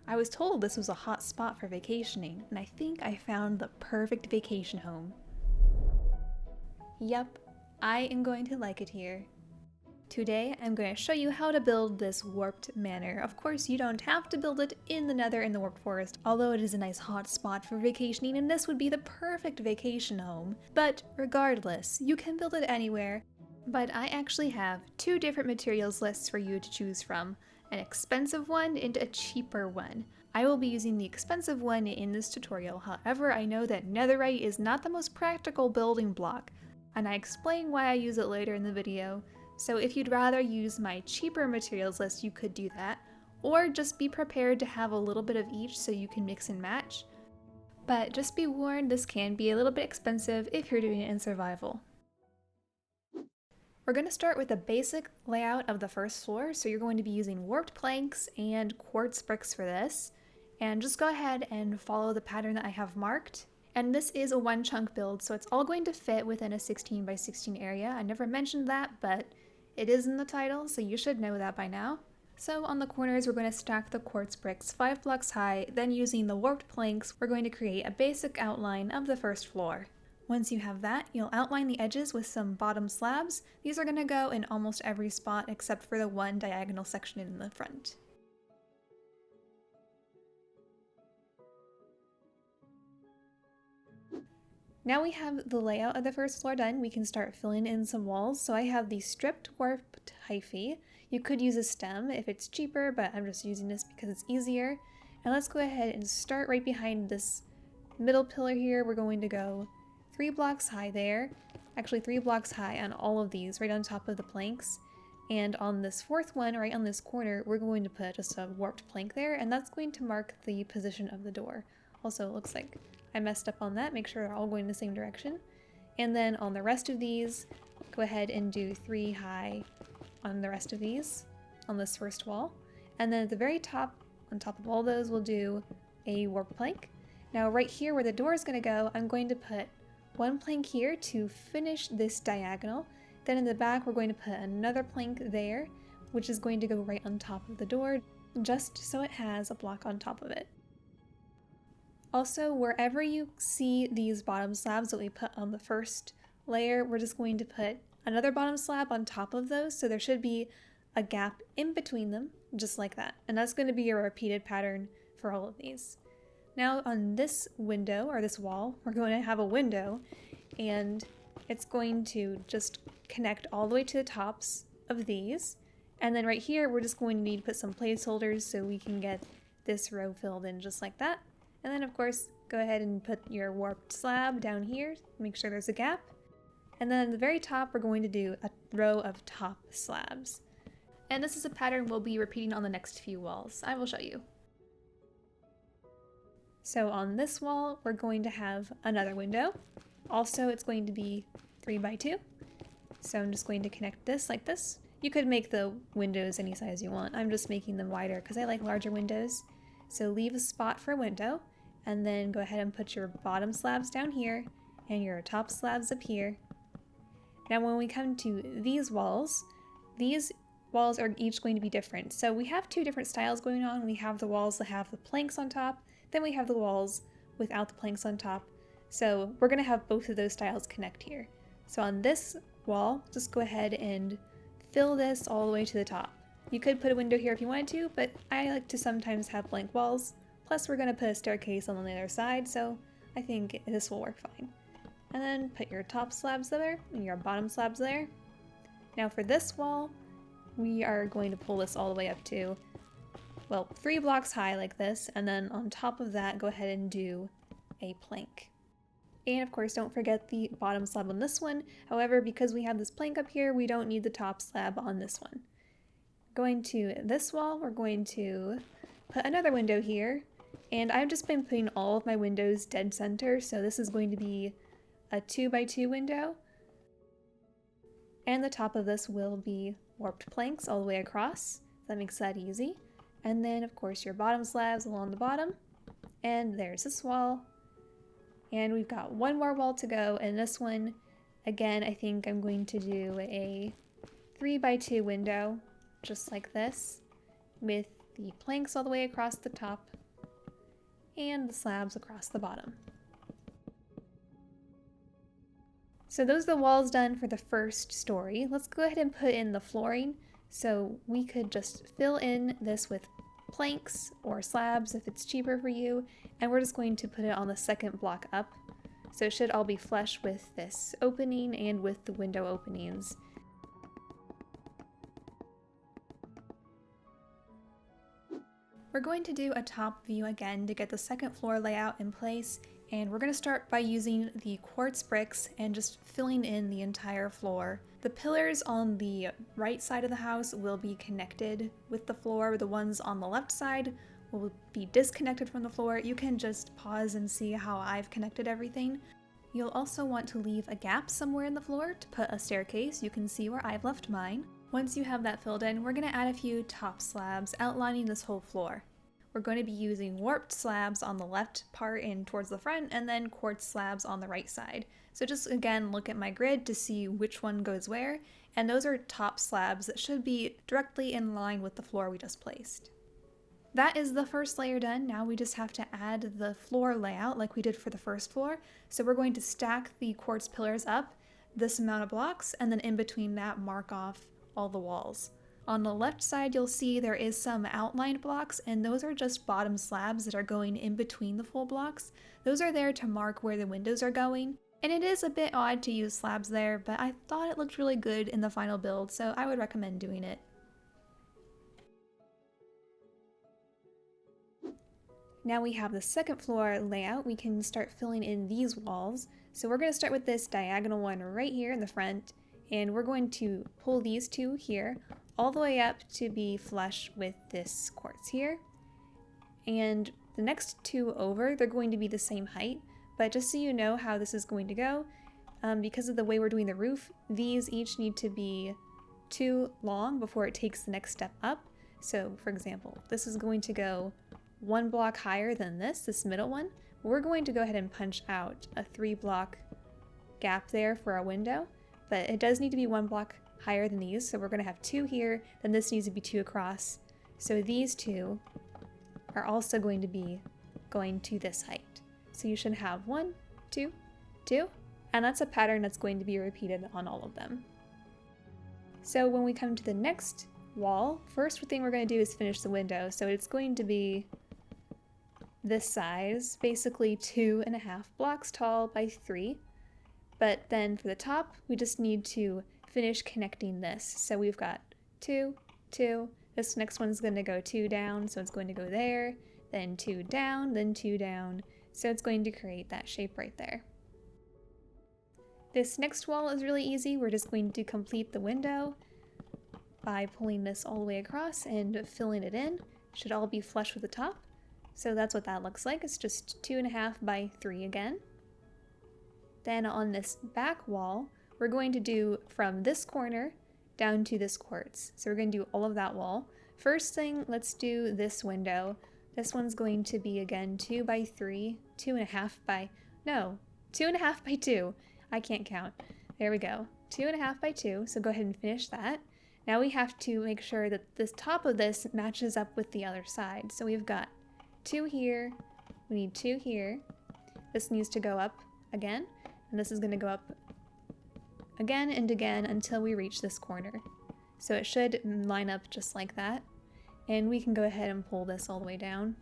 I was told this was a hot spot for vacationing, and I think I found the perfect vacation home. Yep, I am going to like it here. Today, I'm going to show you how to build this warped manor. Of course, you don't have to build it in the Nether in the warped forest, although it is a nice hot spot for vacationing and this would be the perfect vacation home. But regardless, you can build it anywhere. But I actually have two different materials lists for you to choose from, an expensive one and a cheaper one. I will be using the expensive one in this tutorial, however I know that netherite is not the most practical building block, and I explain why I use it later in the video. So if you'd rather use my cheaper materials list, you could do that, or just be prepared to have a little bit of each so you can mix and match. But just be warned, this can be a little bit expensive if you're doing it in survival. We're going to start with the basic layout of the first floor, so you're going to be using warped planks and quartz bricks for this. And just go ahead and follow the pattern that I have marked. And this is a one chunk build, so it's all going to fit within a 16 by 16 area. I never mentioned that, but it is in the title, so you should know that by now. So on the corners, we're going to stack the quartz bricks 5 blocks high, then using the warped planks, we're going to create a basic outline of the first floor. Once you have that, you'll outline the edges with some bottom slabs. These are going to go in almost every spot except for the one diagonal section in the front. Now we have the layout of the first floor done, we can start filling in some walls. So I have the stripped warped hyphae. You could use a stem if it's cheaper, but I'm just using this because it's easier. And let's go ahead and start right behind this middle pillar here. We're going to go 3 blocks high there, actually 3 blocks high on all of these, right on top of the planks. And on this fourth one, right on this corner, we're going to put just a warped plank there, and that's going to mark the position of the door. Also, it looks like I messed up on that, make sure they're all going the same direction. And then on the rest of these, go ahead and do 3 high on the rest of these, on this first wall. And then at the very top, on top of all those, we'll do a warped plank. Now right here where the door is going to go, I'm going to put 1 plank here to finish this diagonal. Then in the back, we're going to put another plank there, which is going to go right on top of the door, just so it has a block on top of it. Also, wherever you see these bottom slabs that we put on the first layer, we're just going to put another bottom slab on top of those, so there should be a gap in between them, just like that. And that's going to be a repeated pattern for all of these. Now on this window, or this wall, we're going to have a window, and it's going to just connect all the way to the tops of these. And then right here, we're just going to need to put some placeholders so we can get this row filled in just like that. And then of course, go ahead and put your warped slab down here, make sure there's a gap. And then at the very top, we're going to do a row of top slabs. And this is a pattern we'll be repeating on the next few walls. I will show you. So on this wall, we're going to have another window. Also, it's going to be 3 by 2. So I'm just going to connect this like this. You could make the windows any size you want. I'm just making them wider because I like larger windows. So leave a spot for a window, and then go ahead and put your bottom slabs down here and your top slabs up here. Now when we come to these walls are each going to be different. So we have 2 different styles going on. We have the walls that have the planks on top, then we have the walls without the planks on top. So we're going to have both of those styles connect here. So on this wall, just go ahead and fill this all the way to the top. You could put a window here if you wanted to, but I like to sometimes have blank walls. Plus we're going to put a staircase on the other side, so I think this will work fine. And then put your top slabs there and your bottom slabs there. Now for this wall, we are going to pull this all the way up to, well, 3 blocks high like this, and then on top of that, go ahead and do a plank. And of course, don't forget the bottom slab on this one. However, because we have this plank up here, we don't need the top slab on this one. Going to this wall, we're going to put another window here, and I've just been putting all of my windows dead center, so this is going to be a 2 by 2 window. And the top of this will be warped planks all the way across. That makes that easy. And then of course your bottom slabs along the bottom. And there's this wall. And we've got one more wall to go, and this one, again, I think I'm going to do a 3 by 2 window, just like this, with the planks all the way across the top and the slabs across the bottom. So those are the walls done for the first story. Let's go ahead and put in the flooring. So we could just fill in this with planks or slabs if it's cheaper for you, and we're just going to put it on the second block up. So it should all be flush with this opening and with the window openings. We're going to do a top view again to get the second floor layout in place, and we're going to start by using the quartz bricks and just filling in the entire floor. The pillars on the right side of the house will be connected with the floor. The ones on the left side will be disconnected from the floor. You can just pause and see how I've connected everything. You'll also want to leave a gap somewhere in the floor to put a staircase. You can see where I've left mine. Once you have that filled in, we're going to add a few top slabs outlining this whole floor. We're going to be using warped slabs on the left part and towards the front, and then quartz slabs on the right side. So just again look at my grid to see which one goes where, and those are top slabs that should be directly in line with the floor we just placed. That is the first layer done. Now we just have to add the floor layout like we did for the first floor. So we're going to stack the quartz pillars up this amount of blocks, and then in between that mark off all the walls. On the left side, you'll see there is some outlined blocks, and those are just bottom slabs that are going in between the full blocks. Those are there to mark where the windows are going, and it is a bit odd to use slabs there, but I thought it looked really good in the final build, so I would recommend doing it. Now we have the second floor layout, we can start filling in these walls. So we're going to start with this diagonal one right here in the front, and we're going to pull these two here all the way up to be flush with this quartz here. And the next two over, they're going to be the same height, but just so you know how this is going to go, because of the way we're doing the roof, these each need to be too long before it takes the next step up. So for example, this is going to go one block higher than this middle one. We're going to go ahead and punch out a 3-block gap there for our window, but it does need to be 1 block higher than these, so we're going to have 2 here, then this needs to be 2 across. So these two are also going to be going to this height. So you should have 1, 2, 2, and that's a pattern that's going to be repeated on all of them. So when we come to the next wall, first thing we're going to do is finish the window. So it's going to be this size, basically 2.5 blocks tall by 3. But then for the top, we just need to finish connecting this. So we've got 2, 2. This next one's going to go 2 down, so it's going to go there, then 2 down, then 2 down. So it's going to create that shape right there. This next wall is really easy. We're just going to complete the window by pulling this all the way across and filling it in. Should all be flush with the top. So that's what that looks like. It's just 2.5 by 3 again. Then on this back wall, we're going to do from this corner down to this quartz. So we're going to do all of that wall. First thing, let's do this window. This one's going to be again 2 by 3, 2.5 by, no, 2.5 by 2. I can't count. There we go. 2.5 by 2, so go ahead and finish that. Now we have to make sure that the top of this matches up with the other side. So we've got 2 here, we need 2 here. This needs to go up again, and this is going to go up again and again until we reach this corner. So it should line up just like that. And we can go ahead and pull this all the way down.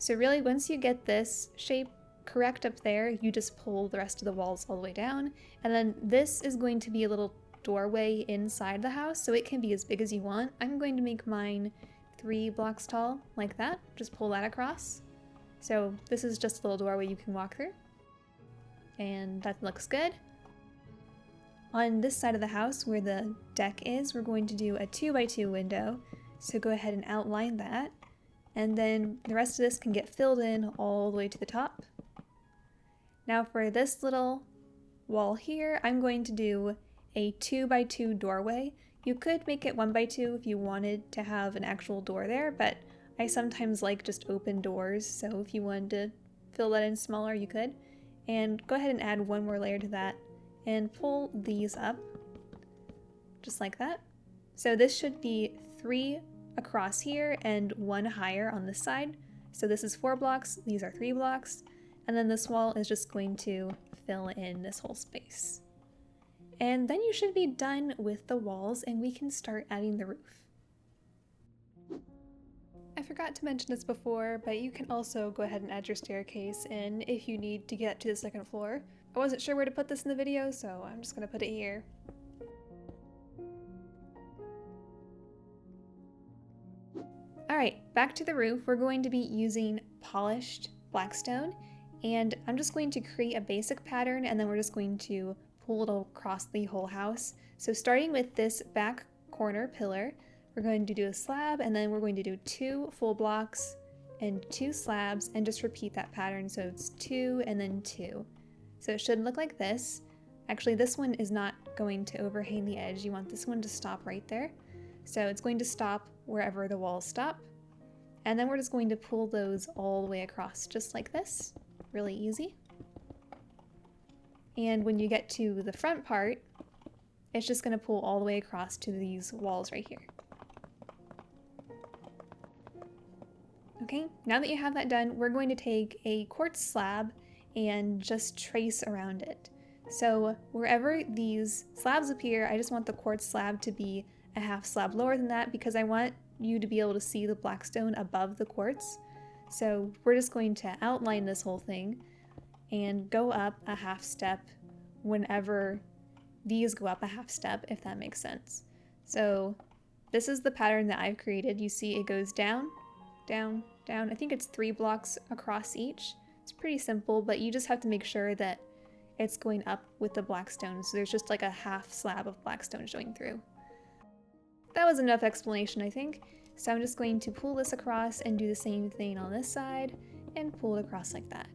So really, once you get this shape correct up there, you just pull the rest of the walls all the way down. And then this is going to be a little doorway inside the house, so it can be as big as you want. I'm going to make mine 3 blocks tall, like that. Just pull that across. So this is just a little doorway you can walk through. And that looks good. On this side of the house where the deck is, we're going to do a 2 by 2 window. So go ahead and outline that. And then the rest of this can get filled in all the way to the top. Now for this little wall here, I'm going to do a 2 by 2 doorway. You could make it 1 by 2 if you wanted to have an actual door there, but I sometimes like just open doors, so if you wanted to fill that in smaller, you could. And go ahead and add 1 more layer to that and pull these up just like that. So this should be across here and one higher on this side. So this is 4 blocks, these are 3 blocks, and then this wall is just going to fill in this whole space. And then you should be done with the walls and we can start adding the roof. I forgot to mention this before, but you can also go ahead and add your staircase in if you need to get to the 2nd floor. I wasn't sure where to put this in the video, so I'm just gonna put it here. Alright, back to the roof. We're going to be using polished blackstone, and I'm just going to create a basic pattern and then we're just going to pull it across the whole house. So starting with this back corner pillar, we're going to do a slab and then we're going to do 2 full blocks and 2 slabs and just repeat that pattern. So it's 2 and then 2. So it should look like this. Actually, this one is not going to overhang the edge. You want this one to stop right there. So it's going to stop wherever the walls stop. And then we're just going to pull those all the way across just like this. Really easy. And when you get to the front part, it's just going to pull all the way across to these walls right here. Okay, now that you have that done, we're going to take a quartz slab and just trace around it. So wherever these slabs appear, I just want the quartz slab to be a half slab lower than that because I want you to be able to see the blackstone above the quartz. So we're just going to outline this whole thing and go up a half step whenever these go up a half step, if that makes sense. So this is the pattern that I've created. You see it goes down, down, down. I think it's 3 blocks across each. It's pretty simple, but you just have to make sure that it's going up with the blackstone. So there's just like a half slab of blackstone showing through. That was enough explanation, I think. So I'm just going to pull this across and do the same thing on this side and pull it across like that.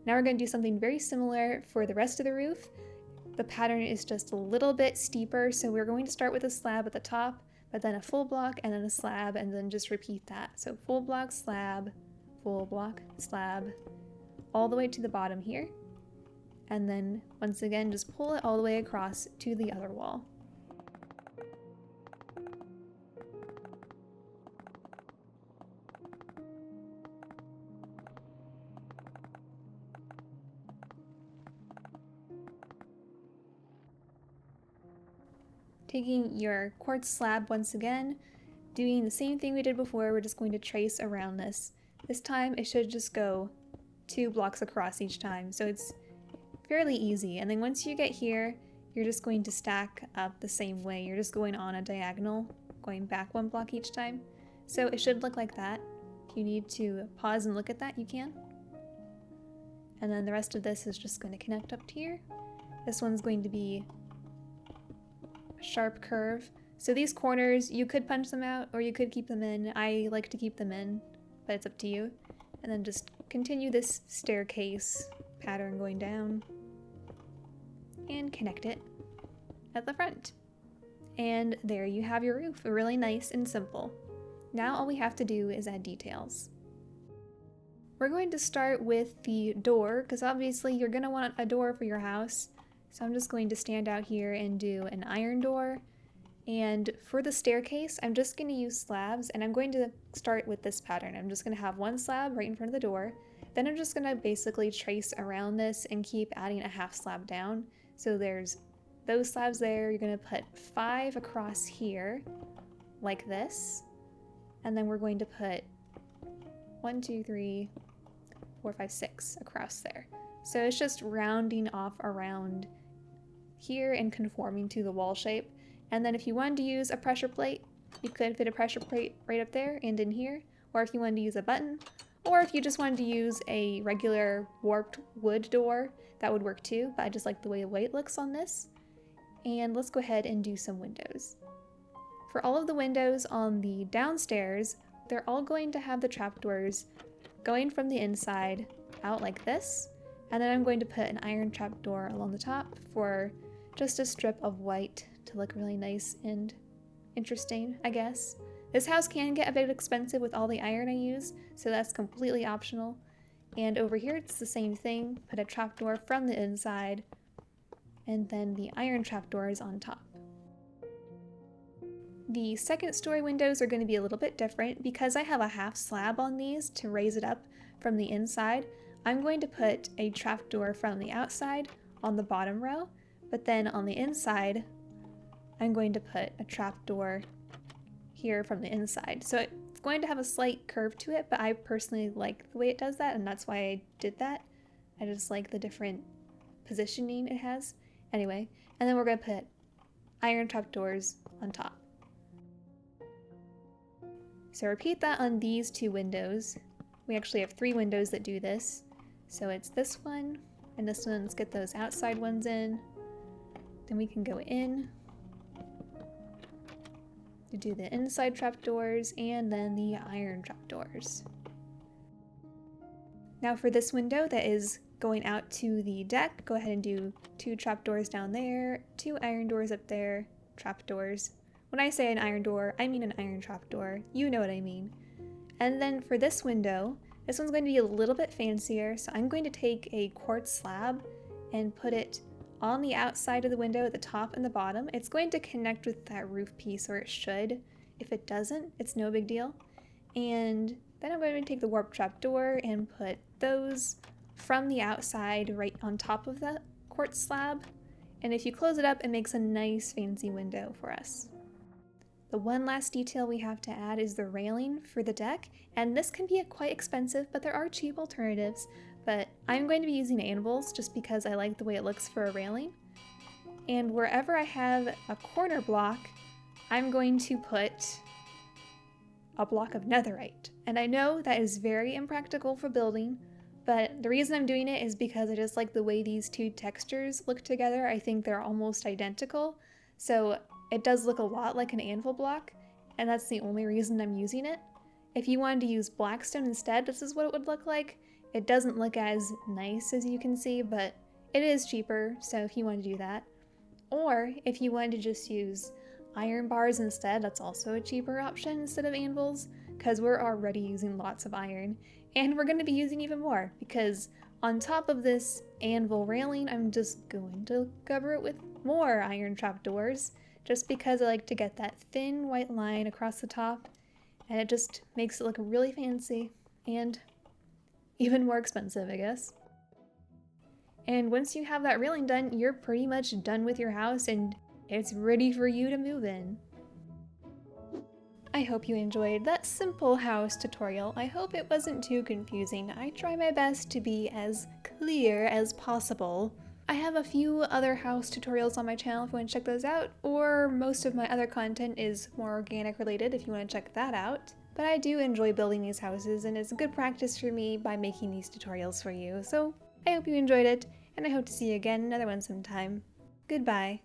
Now we're going to do something very similar for the rest of the roof. The pattern is just a little bit steeper, so we're going to start with a slab at the top, but then a full block and then a slab, and then just repeat that. So full block, slab, all the way to the bottom here. And then once again, just pull it all the way across to the other wall. Taking your quartz slab once again, doing the same thing we did before, we're just going to trace around this. This time it should just go 2 blocks across each time, so it's fairly easy. And then once you get here, you're just going to stack up the same way. You're just going on a diagonal, going back 1 block each time. So it should look like that. If you need to pause and look at that, you can. And then the rest of this is just going to connect up to here. This one's going to be sharp curve. So these corners, you could punch them out or you could keep them in. I like to keep them in, but it's up to you. And then just continue this staircase pattern going down and connect it at the front. And there you have your roof, really nice and simple. Now all we have to do is add details. We're going to start with the door because obviously you're going to want a door for your house. So I'm just going to stand out here and do an iron door. And for the staircase, I'm just going to use slabs and I'm going to start with this pattern. I'm just going to have 1 slab right in front of the door. Then I'm just going to basically trace around this and keep adding a half slab down. So there's those slabs there. You're going to put 5 across here like this. And then we're going to put 1, 2, 3, 4, 5, 6 across there. So it's just rounding off around here and conforming to the wall shape. And then if you wanted to use a pressure plate, you could fit a pressure plate right up there and in here. Or if you wanted to use a button, or if you just wanted to use a regular warped wood door, that would work too, but I just like the way the white looks on this. And let's go ahead and do some windows. For all of the windows on the downstairs, they're all going to have the trapdoors going from the inside out like this. And then I'm going to put an iron trapdoor along the top for just a strip of white to look really nice and interesting, I guess. This house can get a bit expensive with all the iron I use, so that's completely optional. And over here it's the same thing, put a trapdoor from the inside, and then the iron trapdoor is on top. The second story windows are going to be a little bit different because I have a half slab on these to raise it up from the inside. I'm going to put a trapdoor from the outside on the bottom row, but then on the inside, I'm going to put a trapdoor here from the inside. So it's going to have a slight curve to it, but I personally like the way it does that, and that's why I did that. I just like the different positioning it has. Anyway, and then we're going to put iron trapdoors on top. So repeat that on these two windows. We actually have 3 windows that do this. So it's this one and this one. Let's get those outside ones in. Then we can go in to do the inside trapdoors and then the iron trapdoors. Now for this window that is going out to the deck, go ahead and do 2 trapdoors down there, 2 iron doors up there, trapdoors. When I say an iron door, I mean an iron trapdoor. You know what I mean. And then for this window, this one's going to be a little bit fancier, so I'm going to take a quartz slab and put it on the outside of the window at the top and the bottom. It's going to connect with that roof piece, or it should. If it doesn't, it's no big deal. And then I'm going to take the warp trapdoor and put those from the outside right on top of that quartz slab. And if you close it up, it makes a nice fancy window for us. The one last detail we have to add is the railing for the deck, and this can be quite expensive, but there are cheap alternatives. But I'm going to be using anvils just because I like the way it looks for a railing. And wherever I have a corner block, I'm going to put a block of netherite. And I know that is very impractical for building, but the reason I'm doing it is because I just like the way these 2 textures look together. I think they're almost identical. So it does look a lot like an anvil block, and that's the only reason I'm using it. If you wanted to use blackstone instead, this is what it would look like. It doesn't look as nice as you can see, but it is cheaper, so if you want to do that. Or if you wanted to just use iron bars instead, that's also a cheaper option instead of anvils, because we're already using lots of iron, and we're going to be using even more, because on top of this anvil railing, I'm just going to cover it with more iron trapdoors, just because I like to get that thin white line across the top, and it just makes it look really fancy and even more expensive, I guess. And once you have that railing done, you're pretty much done with your house and it's ready for you to move in. I hope you enjoyed that simple house tutorial. I hope it wasn't too confusing. I try my best to be as clear as possible. I have a few other house tutorials on my channel if you want to check those out, or most of my other content is more organic related if you want to check that out. But I do enjoy building these houses, and it's a good practice for me by making these tutorials for you. So I hope you enjoyed it, and I hope to see you again in another one sometime. Goodbye.